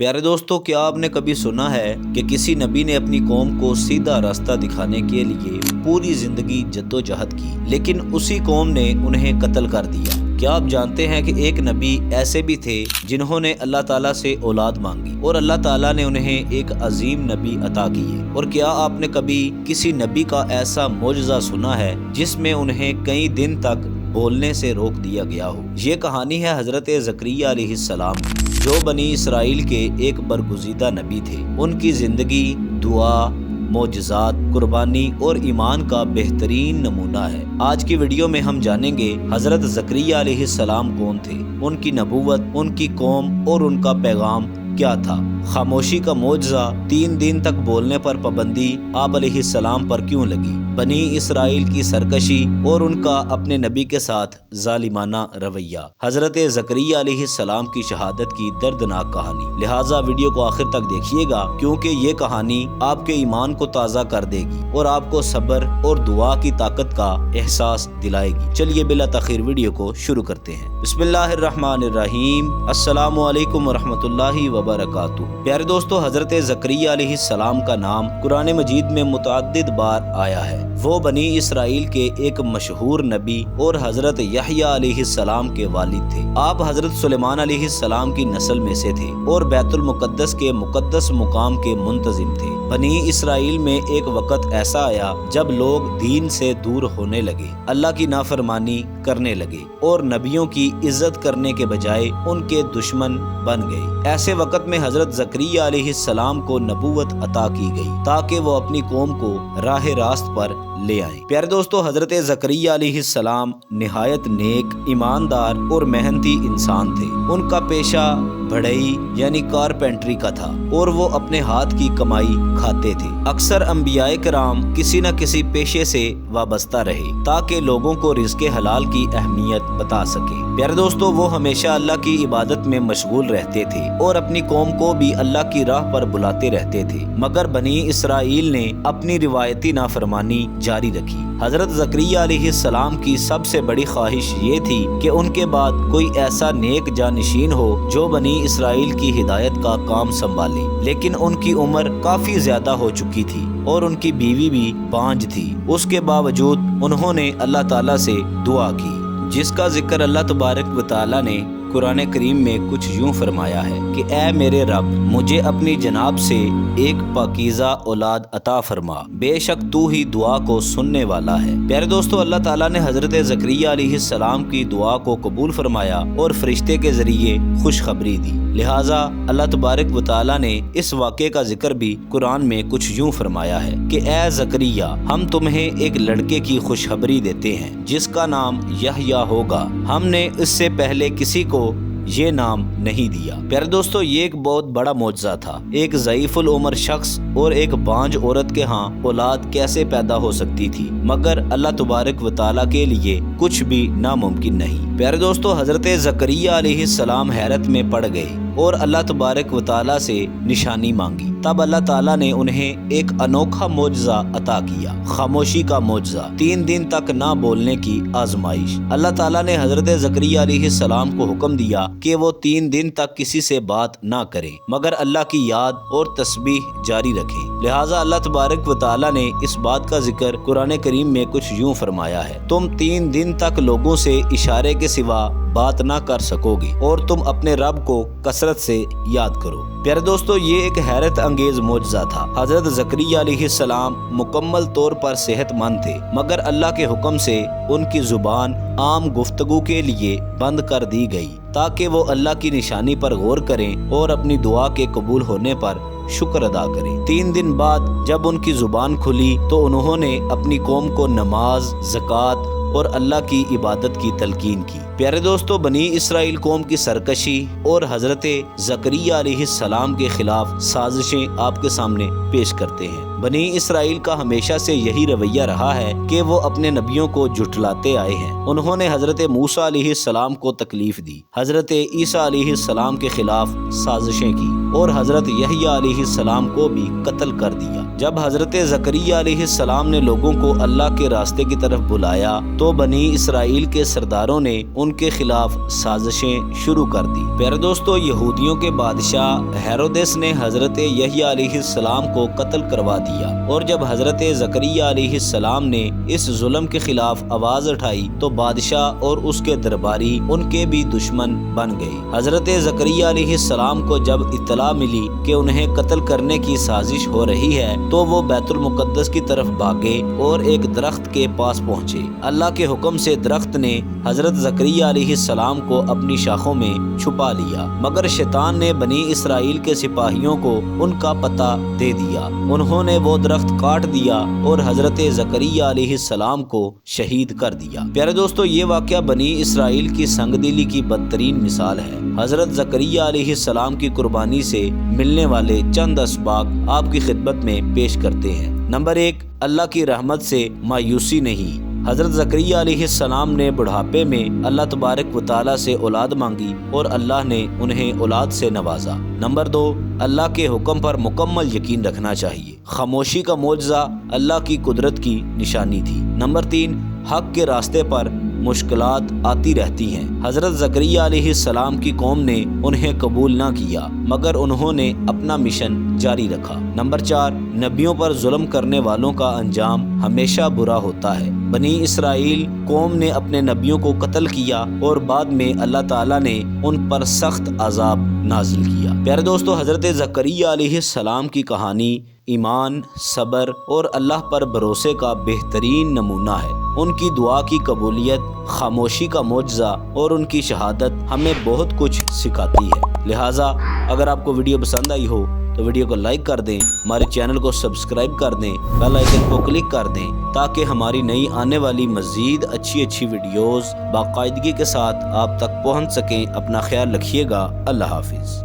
پیارے دوستو، کیا آپ نے کبھی سنا ہے کہ کسی نبی نے اپنی قوم کو سیدھا راستہ دکھانے کے لیے پوری زندگی جدوجہد کی، لیکن اسی قوم نے انہیں قتل کر دیا؟ کیا آپ جانتے ہیں کہ ایک نبی ایسے بھی تھے جنہوں نے اللہ تعالیٰ سے اولاد مانگی اور اللہ تعالیٰ نے انہیں ایک عظیم نبی عطا کیے؟ اور کیا آپ نے کبھی کسی نبی کا ایسا معجزہ سنا ہے جس میں انہیں کئی دن تک بولنے سے روک دیا گیا ہو؟ یہ کہانی ہے حضرت زکریا علیہ السلام کی، جو بنی اسرائیل کے ایک برگزیدہ نبی تھے۔ ان کی زندگی دعا، معجزات، قربانی اور ایمان کا بہترین نمونہ ہے۔ آج کی ویڈیو میں ہم جانیں گے حضرت زکریا علیہ السلام کون تھے، ان کی نبوت، ان کی قوم اور ان کا پیغام کیا تھا۔ خاموشی کا معجزہ، 3 دن تک بولنے پر پابندی آپ علیہ السلام پر کیوں لگی؟ بنی اسرائیل کی سرکشی اور ان کا اپنے نبی کے ساتھ ظالمانہ رویہ، حضرت زکریا علیہ السلام کی شہادت کی دردناک کہانی۔ لہٰذا ویڈیو کو آخر تک دیکھیے گا، کیونکہ یہ کہانی آپ کے ایمان کو تازہ کر دے گی اور آپ کو صبر اور دعا کی طاقت کا احساس دلائے گی۔ چلیے بلا تاخیر ویڈیو کو شروع کرتے ہیں۔ بسم اللہ الرحمن الرحیم۔ السلام علیکم ورحمۃ اللہ وبرکاتہ۔ پیارے دوستو، حضرت زکریا علیہ السلام کا نام قرآن مجید میں متعدد بار آیا ہے۔ وہ بنی اسرائیل کے ایک مشہور نبی اور حضرت یحییٰ علیہ السلام کے والد تھے۔ آپ حضرت سلیمان علیہ السلام کی نسل میں سے تھے اور بیت المقدس کے مقدس مقام کے منتظم تھے۔ بنی اسرائیل میں ایک وقت ایسا آیا جب لوگ دین سے دور ہونے لگے، اللہ کی نافرمانی کرنے لگے اور نبیوں کی عزت کرنے کے بجائے ان کے دشمن بن گئے۔ ایسے وقت میں حضرت زکریا علیہ السلام کو نبوت عطا کی گئی تاکہ وہ اپنی قوم کو راہ راست پر لے آئیں۔ پیارے دوستو، حضرت زکریا علیہ السلام نہایت نیک، ایماندار اور محنتی انسان تھے۔ ان کا پیشہ بڑھئی یعنی کارپینٹری کا تھا اور وہ اپنے ہاتھ کی کمائی کھاتے تھے۔ اکثر انبیاء کرام کسی نہ کسی پیشے سے وابستہ رہے تاکہ لوگوں کو رزق حلال کی اہمیت بتا سکے۔ پیارے دوستو، وہ ہمیشہ اللہ کی عبادت میں مشغول رہتے تھے اور اپنی قوم کو بھی اللہ کی راہ پر بلاتے رہتے تھے، مگر بنی اسرائیل نے اپنی روایتی نافرمانی جاری رکھی۔ حضرت زکریا علیہ السلام کی سب سے بڑی خواہش یہ تھی کہ ان کے بعد کوئی ایسا نیک جانشین ہو جو بنی اسرائیل کی ہدایت کا کام سنبھالے، لیکن ان کی عمر کافی زیادہ ہو چکی تھی اور ان کی بیوی بھی بانجھ تھی۔ اس کے باوجود انہوں نے اللہ تعالیٰ سے دعا کی، جس کا ذکر اللہ تبارک و تعالیٰ نے قرآن کریم میں کچھ یوں فرمایا ہے کہ اے میرے رب، مجھے اپنی جناب سے ایک پاکیزہ اولاد عطا فرما، بے شک تو ہی دعا کو سننے والا ہے۔ پیارے دوستو، اللہ تعالیٰ نے حضرت زکریا علیہ السلام کی دعا کو قبول فرمایا اور فرشتے کے ذریعے خوشخبری دی۔ لہٰذا اللہ تبارک و تعالیٰ نے اس واقعے کا ذکر بھی قرآن میں کچھ یوں فرمایا ہے کہ اے زکریا، ہم تمہیں ایک لڑکے کی خوشخبری دیتے ہیں جس کا نام یحییٰ ہوگا۔ ہم نے اس سے پہلے کسی کو یہ نام نہیں دیا۔ پیارے دوستو، یہ ایک بہت بڑا معجزہ تھا۔ ایک ضعیف العمر شخص اور ایک بانجھ عورت کے ہاں اولاد کیسے پیدا ہو سکتی تھی؟ مگر اللہ تبارک و تعالیٰ کے لیے کچھ بھی ناممکن نہیں۔ پیارے دوستو، حضرت زکریا علیہ السلام حیرت میں پڑ گئے اور اللہ تبارک و تعالیٰ سے نشانی مانگی۔ تب اللہ تعالیٰ نے انہیں ایک انوکھا معجزہ عطا کیا، خاموشی کا معجزہ، 3 دن تک نہ بولنے کی آزمائش۔ اللہ تعالیٰ نے حضرت زکریا علیہ السلام کو حکم دیا کہ وہ 3 دن تک کسی سے بات نہ کریں مگر اللہ کی یاد اور تسبیح جاری رکھیں۔ لہٰذا اللہ تبارک و تعالیٰ نے اس بات کا ذکر قرآن کریم میں کچھ یوں فرمایا ہے، تم 3 دن تک لوگوں سے اشارے کے سوا بات نہ کر سکو گے اور تم اپنے رب کو کثرت سے یاد کرو۔ پیارے دوستو، یہ ایک حیرت انگیز معجزہ تھا۔ حضرت زکریا علیہ السلام مکمل طور پر صحت مند تھے، مگر اللہ کے حکم سے ان کی زبان عام گفتگو کے لیے بند کر دی گئی تاکہ وہ اللہ کی نشانی پر غور کریں اور اپنی دعا کے قبول ہونے پر شکر ادا کریں۔ 3 دن بعد جب ان کی زبان کھلی تو انہوں نے اپنی قوم کو نماز، زکوٰۃ اور اللہ کی عبادت کی تلقین کی۔ پیارے دوستو، بنی اسرائیل قوم کی سرکشی اور حضرت زکریا علیہ السلام کے خلاف سازشیں آپ کے سامنے پیش کرتے ہیں۔ بنی اسرائیل کا ہمیشہ سے یہی رویہ رہا ہے کہ وہ اپنے نبیوں کو جھٹلاتے آئے ہیں۔ انہوں نے حضرت موسیٰ علیہ السلام کو تکلیف دی، حضرت عیسیٰ علیہ السلام کے خلاف سازشیں کی اور حضرت یحییٰ علیہ السلام کو بھی قتل کر دیا۔ جب حضرت زکریا علیہ السلام نے لوگوں کو اللہ کے راستے کی طرف بلایا تو بنی اسرائیل کے سرداروں نے ان کے خلاف سازشیں شروع کر دی۔ پیارے دوستو، یہودیوں کے بادشاہ ہیرودس نے حضرت یحییٰ علیہ السلام کو قتل کروا دیا، اور جب حضرت زکریا علیہ السلام نے اس ظلم کے خلاف آواز اٹھائی تو بادشاہ اور اس کے درباری ان کے بھی دشمن بن گئے۔ حضرت زکریا علیہ السلام کو جب اطلاع ملی کہ انہیں قتل کرنے کی سازش ہو رہی ہے تو وہ بیت المقدس کی طرف بھاگے اور ایک درخت کے پاس پہنچے۔ اللہ کے حکم سے درخت نے حضرت زکریا علیہ السلام کو اپنی شاخوں میں چھپا لیا، مگر شیطان نے بنی اسرائیل کے سپاہیوں کو ان کا پتہ دے دیا۔ انہوں نے وہ درخت کاٹ دیا اور حضرت زکریا علیہ السلام کو شہید کر دیا۔ پیارے دوستو، یہ واقعہ بنی اسرائیل کی سنگ دلی کی بدترین مثال ہے۔ حضرت زکریا علیہ السلام کی قربانی سے ملنے والے چند اسباق آپ کی خدمت میں پیش کرتے ہیں۔ نمبر 1، اللہ کی رحمت سے مایوسی نہیں۔ حضرت زکریا علیہ السلام نے بڑھاپے میں اللہ تبارک و تعالیٰ سے اولاد مانگی اور اللہ نے انہیں اولاد سے نوازا۔ نمبر 2، اللہ کے حکم پر مکمل یقین رکھنا چاہیے۔ خاموشی کا معجزہ اللہ کی قدرت کی نشانی تھی۔ نمبر 3، حق کے راستے پر مشکلات آتی رہتی ہیں۔ حضرت زکریا علیہ السلام کی قوم نے انہیں قبول نہ کیا، مگر انہوں نے اپنا مشن جاری رکھا۔ نمبر 4، نبیوں پر ظلم کرنے والوں کا انجام ہمیشہ برا ہوتا ہے۔ بنی اسرائیل قوم نے اپنے نبیوں کو قتل کیا اور بعد میں اللہ تعالیٰ نے ان پر سخت عذاب نازل کیا۔ پیارے دوستو، حضرت زکریا علیہ السلام کی کہانی ایمان، صبر اور اللہ پر بھروسے کا بہترین نمونہ ہے۔ ان کی دعا کی قبولیت، خاموشی کا معجزہ اور ان کی شہادت ہمیں بہت کچھ سکھاتی ہے۔ لہٰذا اگر آپ کو ویڈیو پسند آئی ہو تو ویڈیو کو لائک کر دیں، ہمارے چینل کو سبسکرائب کر دیں، بیل آئیکن کو کلک کر دیں تاکہ ہماری نئی آنے والی مزید اچھی ویڈیوز باقاعدگی کے ساتھ آپ تک پہنچ سکیں۔ اپنا خیال رکھیے گا۔ اللہ حافظ۔